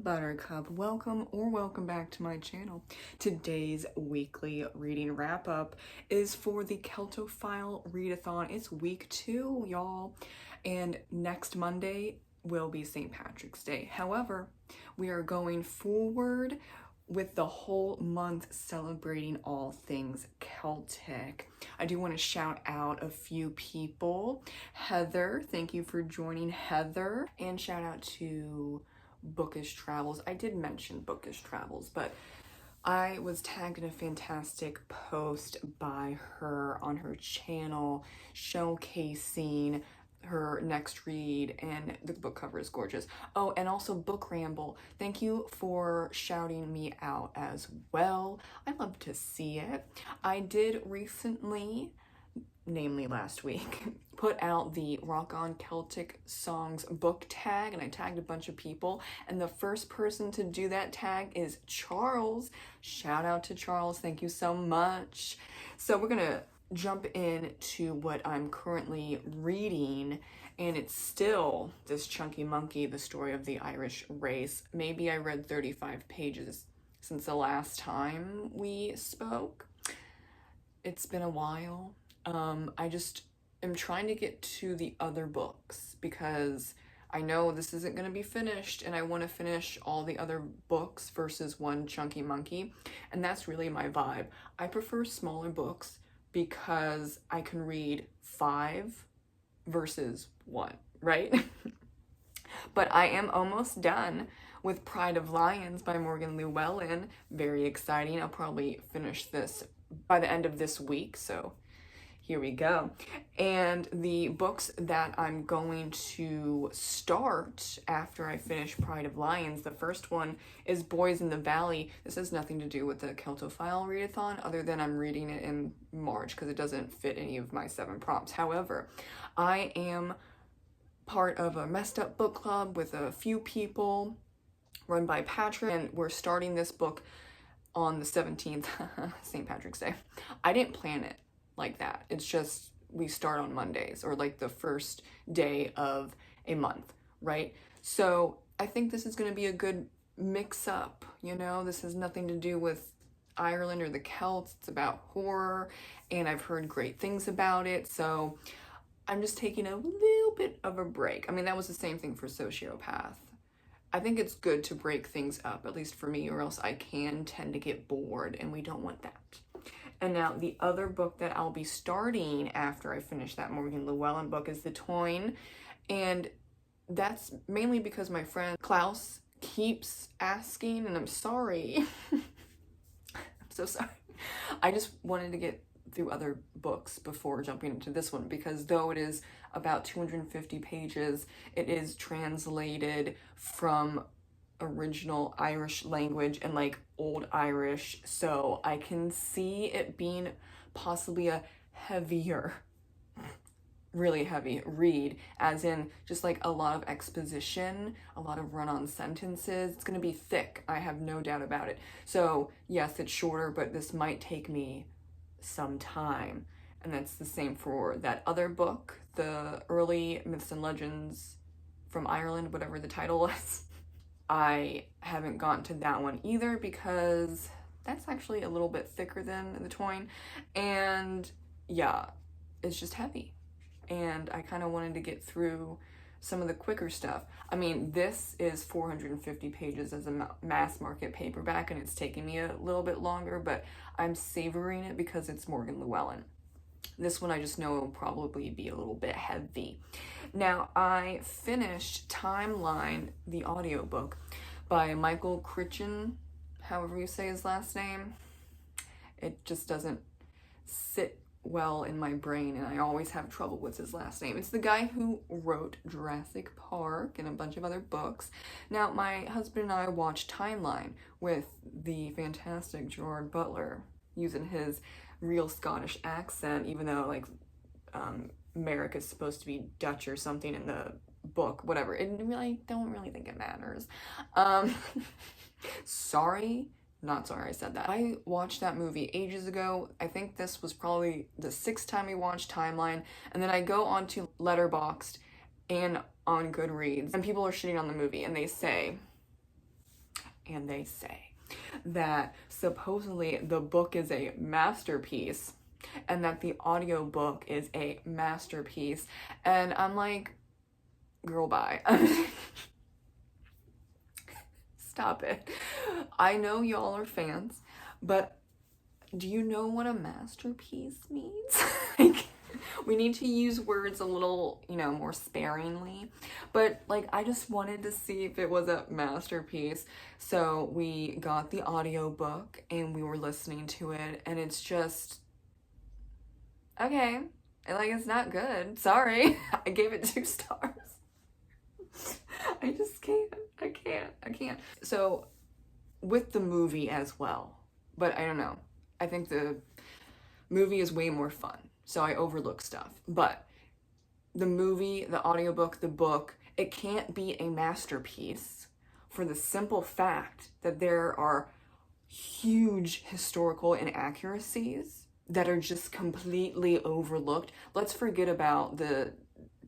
Buttercup. Welcome back to my channel. Today's weekly reading wrap-up is for the Celtophile Readathon. It's week 2, y'all, and next Monday will be St. Patrick's Day. However, we are going forward with the whole month celebrating all things Celtic. I do want to shout out a few people. Heather, thank you for joining, Heather. And shout out to Bookish Travels. I did mention Bookish Travels, but I was tagged in a fantastic post by her on her channel showcasing her next read, and the book cover is gorgeous. Oh, and also Book Ramble. Thank you for shouting me out as well. I love to see it. I did recently, namely last week, put out the Rock On Celtic Songs book tag, and I tagged a bunch of people, and the first person to do that tag is Charles. Shout out to Charles, thank you so much. So we're gonna jump into what I'm currently reading, and it's still this chunky monkey, the story of the Irish race. Maybe I read 35 pages since the last time we spoke. It's been a while. I just am trying to get to the other books because I know this isn't going to be finished, and I want to finish all the other books versus one chunky monkey, and that's really my vibe. I prefer smaller books because I can read 5 versus 1, right? But I am almost done with Pride of Lions by Morgan Llewellyn. Very exciting. I'll probably finish this by the end of this week, so here we go. And the books that I'm going to start after I finish Pride of Lions, the first one is Boys in the Valley. This has nothing to do with the Celtophile Readathon other than I'm reading it in March because it doesn't fit any of my 7 prompts. However, I am part of a messed up book club with a few people run by Patrick, and we're starting this book on the 17th, St. Patrick's Day. I didn't plan it like that. It's just we start on Mondays, or like the first day of a month, right? So I think this is going to be a good mix up, you know? This has nothing to do with Ireland or the Celts. It's about horror, and I've heard great things about it, so I'm just taking a little bit of a break. I mean, that was the same thing for Sociopath. I think it's good to break things up, at least for me, or else I can tend to get bored, and we don't want that. And now the other book that I'll be starting after I finish that Morgan Llewellyn book is The Toyne, and that's mainly because my friend Klaus keeps asking, and I'm sorry. I'm so sorry. I just wanted to get through other books before jumping into this one, because though it is about 250 pages, it is translated from original Irish language and like old Irish, so I can see it being possibly a heavier, really heavy read, as in just like a lot of exposition, a lot of run-on sentences. It's gonna be thick, I have no doubt about it. So yes, it's shorter, but this might take me some time, and that's the same for that other book, the Early Myths and Legends from Ireland, whatever the title was. I haven't gotten to that one either because that's actually a little bit thicker than The Toyne, and yeah, it's just heavy, and I kind of wanted to get through some of the quicker stuff. I mean, this is 450 pages as a mass market paperback, and it's taking me a little bit longer, but I'm savoring it because it's Morgan Llewellyn. This one I just know will probably be a little bit heavy. Now, I finished Timeline, the audiobook by Michael Crichton, however you say his last name. It just doesn't sit well in my brain, and I always have trouble with his last name. It's the guy who wrote Jurassic Park and a bunch of other books. Now, my husband and I watched Timeline with the fantastic Gerard Butler using his real Scottish accent, even though like Merrick is supposed to be Dutch or something in the book, whatever. I don't really think it matters. Sorry, not sorry I said that. I watched that movie ages ago. I think this was probably the 6th time we watched Timeline, and then I go onto Letterboxd and on Goodreads, and people are shitting on the movie, and they say and they say that supposedly the book is a masterpiece and that the audiobook is a masterpiece. And I'm like, girl, bye. Stop it. I know y'all are fans, but do you know what a masterpiece means? Like, we need to use words a little, you know, more sparingly. But like, I just wanted to see if it was a masterpiece. So we got the audiobook and we were listening to it, and it's just, okay, like, it's not good. Sorry. I gave it 2 stars. I just can't. I can't. So with the movie as well, but I don't know. I think the movie is way more fun, so I overlook stuff. But the movie, the audiobook, the book, it can't be a masterpiece for the simple fact that there are huge historical inaccuracies that are just completely overlooked. Let's forget about the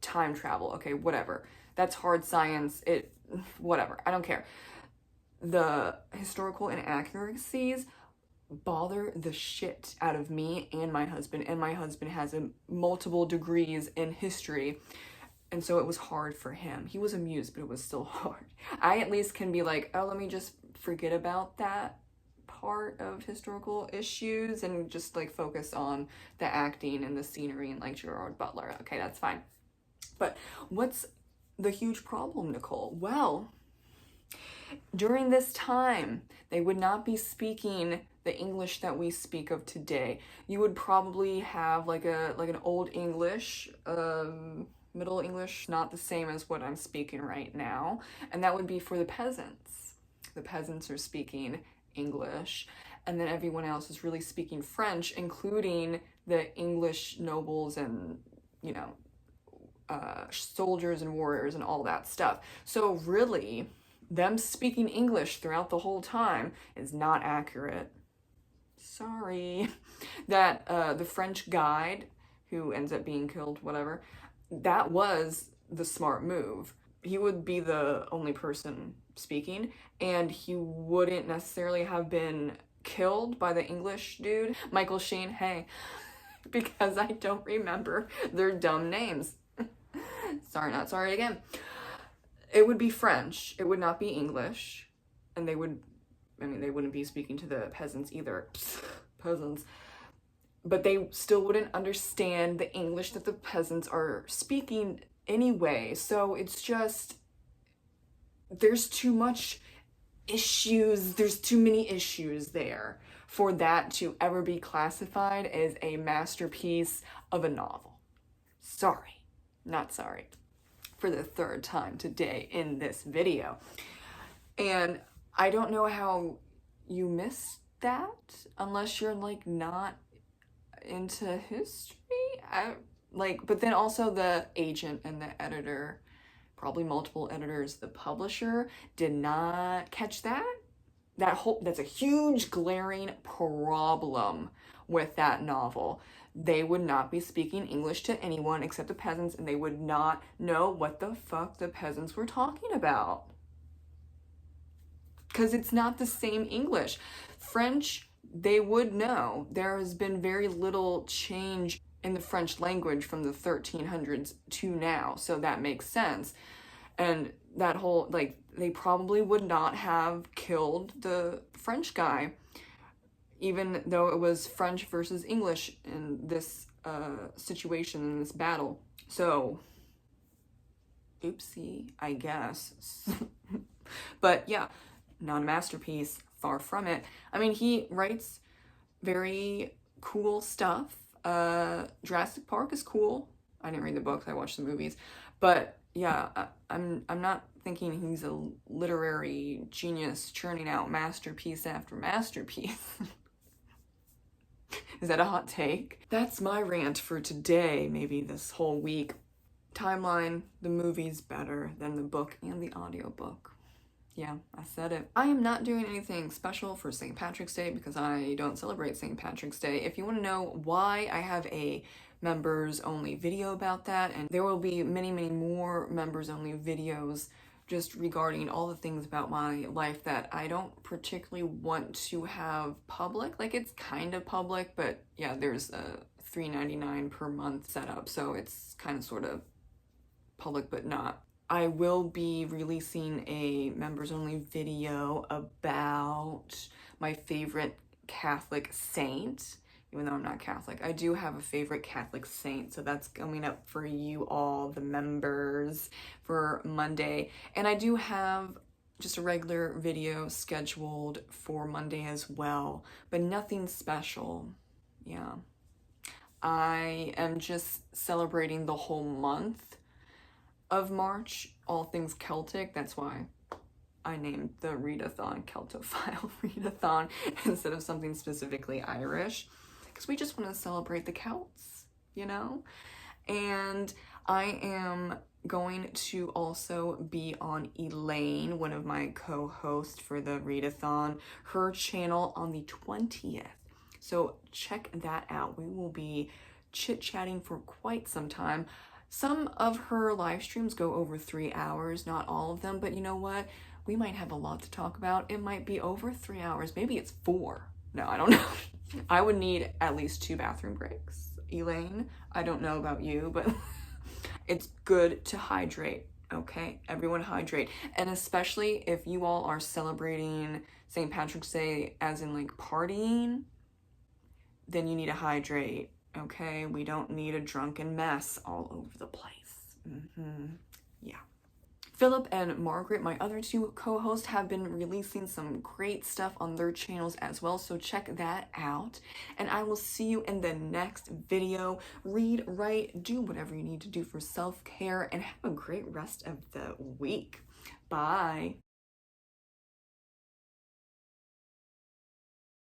time travel. Okay, whatever. That's hard science. Whatever. I don't care. The historical inaccuracies bother the shit out of me and my husband has multiple degrees in history, and so it was hard for him. He was amused, but it was still hard. I at least can be like, oh, let me just forget about that part of historical issues and just like focus on the acting and the scenery and like Gerard Butler. Okay, that's fine. But what's the huge problem, Nicole? Well, during this time, they would not be speaking the English that we speak of today. You would probably have like an old English, Middle English, not the same as what I'm speaking right now, and that would be for the peasants. The peasants are speaking English, and then everyone else is really speaking French, including the English nobles and, you know, soldiers and warriors and all that stuff. So really, them speaking English throughout the whole time is not accurate. Sorry. That the French guide who ends up being killed, whatever, that was the smart move. He would be the only person speaking, and he wouldn't necessarily have been killed by the English dude, Michael Sheen, hey, because I don't remember their dumb names. Sorry, not sorry again. It would be French. It would not be English. And they wouldn't be speaking to the peasants either. Peasants. But they still wouldn't understand the English that the peasants are speaking anyway. So it's just, there's too much issues. There's too many issues there for that to ever be classified as a masterpiece of a novel. Sorry. Not sorry. For the 3rd time today in this video. And I don't know how you missed that unless you're like not into history. But then also the agent and the editor, probably multiple editors, the publisher did not catch that. That's a huge glaring problem with that novel. They would not be speaking English to anyone except the peasants, and they would not know what the fuck the peasants were talking about. Because it's not the same English. French, they would know. There has been very little change in the French language from the 1300s to now, so that makes sense. And that whole, like, they probably would not have killed the French guy, even though it was French versus English in this situation, in this battle. So, oopsie, I guess. But yeah, not a masterpiece, far from it. I mean, he writes very cool stuff. Jurassic Park is cool. I didn't read the books, I watched the movies. But yeah, I'm not thinking he's a literary genius churning out masterpiece after masterpiece. Is that a hot take? That's my rant for today, maybe this whole week. Timeline, the movie's better than the book and the audiobook. Yeah, I said it. I am not doing anything special for St. Patrick's Day because I don't celebrate St. Patrick's Day. If you want to know why, I have a members only video about that, and there will be many, many more members only videos just regarding all the things about my life that I don't particularly want to have public. Like, it's kind of public, but yeah, there's a $3.99 per month setup, so it's kind of sort of public but not. I will be releasing a members only video about my favorite Catholic saint, even though I'm not Catholic. I do have a favorite Catholic saint, so that's coming up for you all, the members, for Monday. And I do have just a regular video scheduled for Monday as well, but nothing special. Yeah. I am just celebrating the whole month of March, all things Celtic. That's why I named the readathon Celtophile Readathon instead of something specifically Irish, because we just want to celebrate the Celts, you know? And I am going to also be on Elaine, one of my co-hosts for the readathon, her channel on the 20th. So check that out. We will be chit-chatting for quite some time. Some of her live streams go over 3 hours, not all of them, but you know what? We might have a lot to talk about. It might be over 3 hours. Maybe it's 4. No, I don't know. I would need at least 2 bathroom breaks. Elaine, I don't know about you, but it's good to hydrate, okay? Everyone hydrate. And especially if you all are celebrating St. Patrick's Day as in like partying, then you need to hydrate, okay? We don't need a drunken mess all over the place. Yeah. Philip and Margaret, my other 2 co-hosts, have been releasing some great stuff on their channels as well, so check that out. And I will see you in the next video. Read, write, do whatever you need to do for self-care, and have a great rest of the week. Bye.